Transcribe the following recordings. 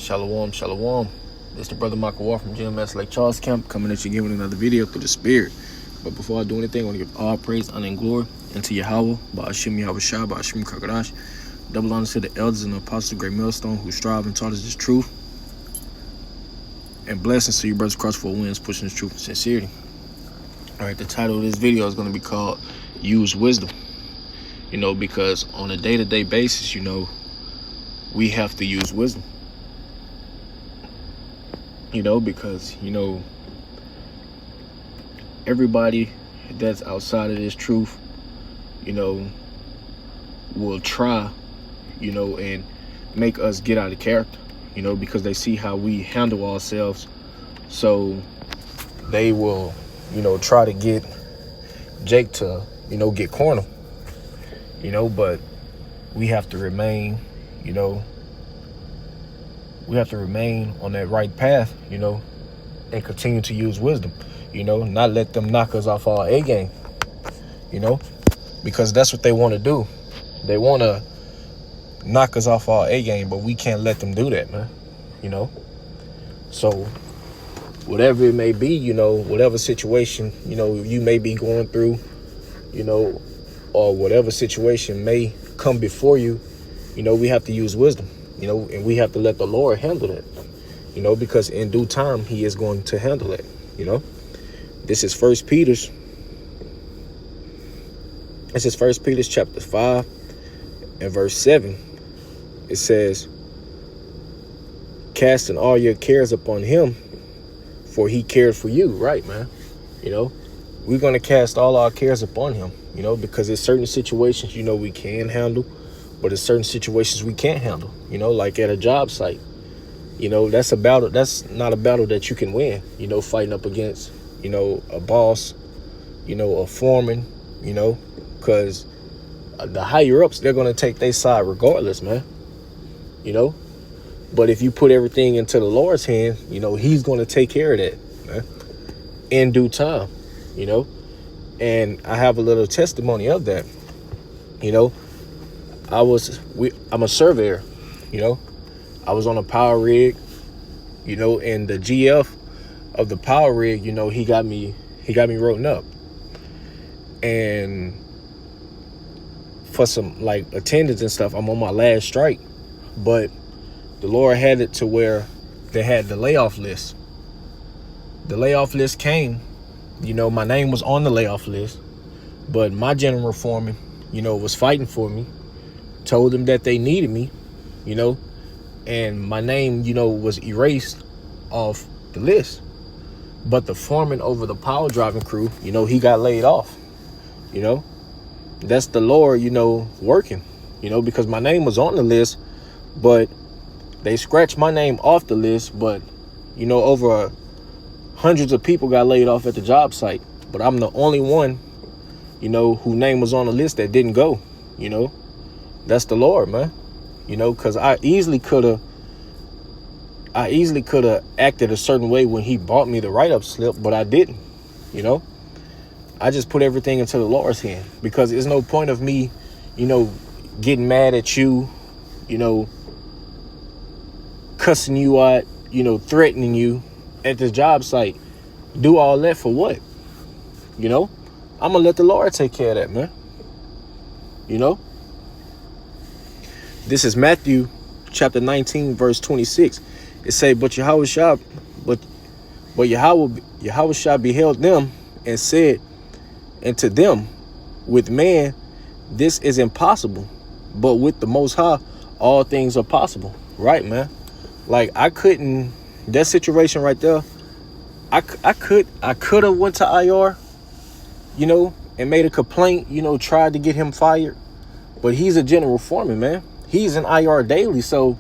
Shalom, shalom. It's the brother Michael Wall from GMS Lake Charles Camp, coming at you again with another video through the Spirit. But before I do anything, I want to give all praise, honor, and glory unto Yahweh, Ba'ashim Yahweh Shah, Ba'ashim Kakadash. Double honor to the elders and the apostles of Great Millstone who strive and taught us this truth. And blessings to you brothers across 4 winds, pushing this truth with sincerity. Alright, the title of this video is going to be called Use Wisdom. Because on a day-to-day basis, we have to use wisdom. Because, everybody that's outside of this truth, will try, and make us get out of character, because they see how we handle ourselves. So they will, try to get Jake to, get corner, but we have to remain, we have to remain on that right path, and continue to use wisdom, not let them knock us off our A game, because that's what they want to do. They want to knock us off our A game, but we can't let them do that, man, So whatever it may be, whatever situation, you may be going through, or whatever situation may come before you, we have to use wisdom, and we have to let the Lord handle that, because in due time, he is going to handle it, This is First Peter chapter 5 and verse 7. It says, casting all your cares upon him, for he cared for you. Right, man. We're going to cast all our cares upon him, because there's certain situations, we can handle, but there's certain situations we can't handle, like at a job site. That's a battle. That's not a battle that you can win, fighting up against, a boss, a foreman, because the higher ups, they're going to take their side regardless, man, But if you put everything into the Lord's hand, he's going to take care of that, man, in due time, And I have a little testimony of that, I'm a surveyor, I was on a power rig, and the GF of the power rig, he got me written up. And for some like attendance and stuff, I'm on my last strike, but the Lord had it to where they had the layoff list. The layoff list came, my name was on the layoff list, but my general foreman, was fighting for me, told them that they needed me, and my name, was erased off the list. But the foreman over the power driving crew, he got laid off, That's the Lord, working, because my name was on the list, but they scratched my name off the list. But, over hundreds of people got laid off at the job site. But I'm the only one, whose name was on the list that didn't go, That's the Lord, man, because I easily could have acted a certain way when he bought me the write-up slip, but I didn't, I just put everything into the Lord's hand, because there's no point of me, getting mad at you, cussing you out, threatening you at this job site. Do all that for what? I'm gonna let the Lord take care of that, man. This is Matthew chapter 19, verse 26. It say, but Yahweh Shah beheld them and said unto them, with man this is impossible, but with the Most High all things are possible. Right, man. Like that situation right there, I could have went to IR, and made a complaint, tried to get him fired, but he's a general foreman, man. He's in IR daily, so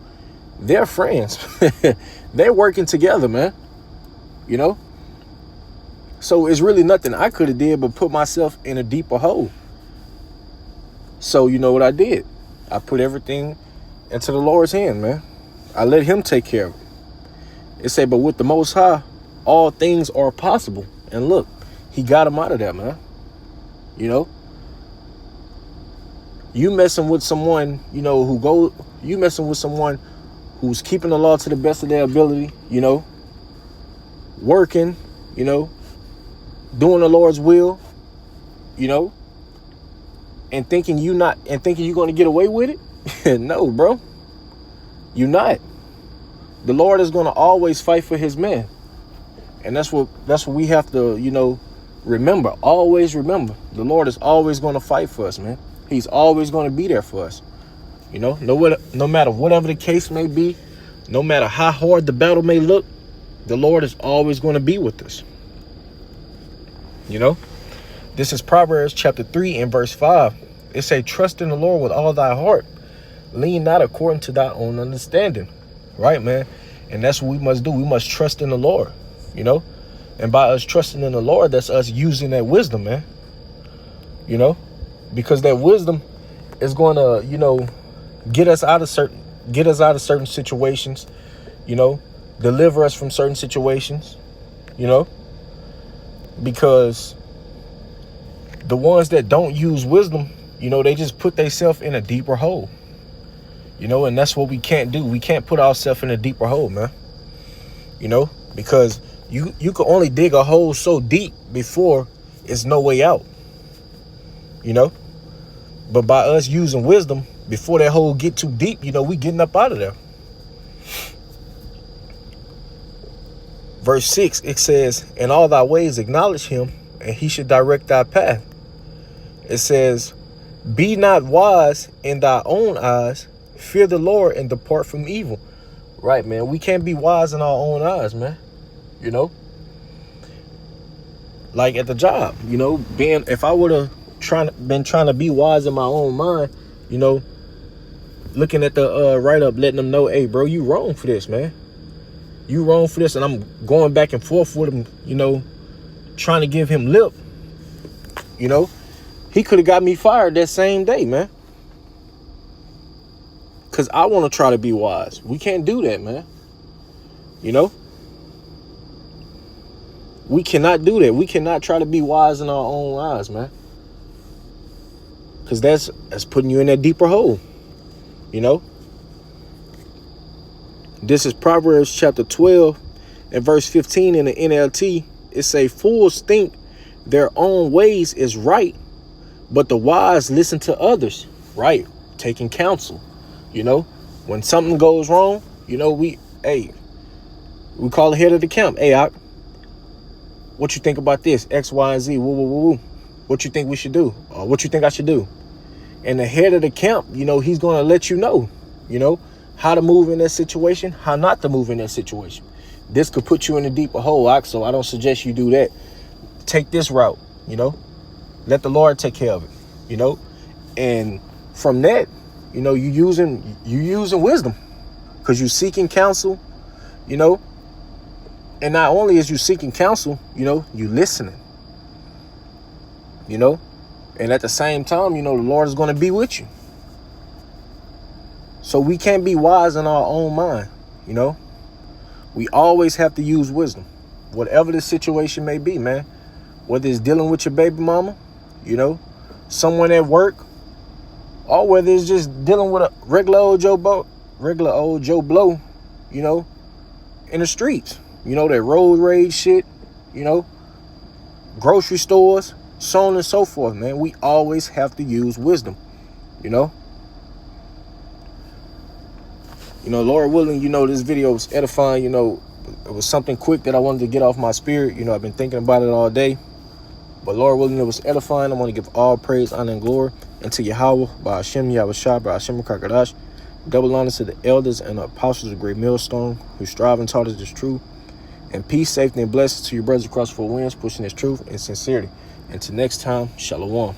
they're friends. They're working together, man. So it's really nothing I could have did but put myself in a deeper hole. So you know what I did? I put everything into the Lord's hand, man. I let him take care of it. It say, but with the Most High, all things are possible. And look, he got him out of that, man. You messing with someone, you messing with someone who's keeping the law to the best of their ability, you know, working, you know, doing the Lord's will, you know, and thinking you're going to get away with it. No, bro, you're not. The Lord is going to always fight for his men. And that's what we have to, you know, remember. Always remember, the Lord is always going to fight for us, man. He's always going to be there for us. You know, no matter whatever the case may be, no matter how hard the battle may look, the Lord is always going to be with us. You know, this is Proverbs chapter 3 and verse 5. It say, trust in the Lord with all thy heart. Lean not according to thy own understanding. Right, man? And that's what we must do. We must trust in the Lord, you know? And by us trusting in the Lord, that's us using that wisdom, man. You know? Because that wisdom is going to, you know, get us out of certain situations, you know, deliver us from certain situations, you know? Because the ones that don't use wisdom, you know, they just put themselves in a deeper hole. You know, and that's what we can't do. We can't put ourselves in a deeper hole, man. You know, because you can only dig a hole so deep before it's no way out. You know, but by us using wisdom, before that hole get too deep, you know, we getting up out of there. Verse 6, it says, in all thy ways acknowledge him, and he should direct thy path. It says, be not wise in thy own eyes. Fear the Lord and depart from evil. Right, man. We can't be wise in our own eyes, man. You know? Like at the job, you know, if I would have been trying to be wise in my own mind, you know, looking at the write-up, letting them know, hey, bro, you wrong for this, man. You wrong for this. And I'm going back and forth with him, you know, trying to give him lip. You know, he could have got me fired that same day, man. Because I want to try to be wise. We can't do that, man. You know? We cannot do that. We cannot try to be wise in our own eyes, man. Because that's putting you in that deeper hole. You know? This is Proverbs chapter 12 and verse 15 in the NLT. It say, fools think their own ways is right, but the wise listen to others. Right? Taking counsel. You know, when something goes wrong, you know, we call the head of the camp. Hey, what you think about this? X, Y, and Z. Woo, woo, woo, woo. What you think we should do? What you think I should do? And the head of the camp, you know, he's going to let you know, how to move in that situation, how not to move in that situation. This could put you in a deeper hole, so I don't suggest you do that. Take this route, you know. Let the Lord take care of it, you know. And from that, you know, you using wisdom, because you're seeking counsel, you know. And not only is you seeking counsel, you know, you listening, you know. And at the same time, you know, the Lord is going to be with you. So we can't be wise in our own mind, you know. We always have to use wisdom, whatever the situation may be, man. Whether it's dealing with your baby mama, you know, someone at work, or whether it's just dealing with a regular old Joe Blow, you know, in the streets, you know, that road rage shit, you know, grocery stores, so on and so forth, man. We always have to use wisdom, you know. You know, Lord willing, you know, this video was edifying, you know. It was something quick that I wanted to get off my spirit. You know, I've been thinking about it all day. But Lord willing, it was edifying. I want to give all praise, honor, and glory unto Yahweh, by Hashem, Yahushua, by Hashem, Kakadash. Double honor to the elders and the apostles of Great Millstone who strive and taught us this truth. And peace, safety, and blessings to your brothers across 4 winds, pushing this truth and sincerity. Until next time, Shalom.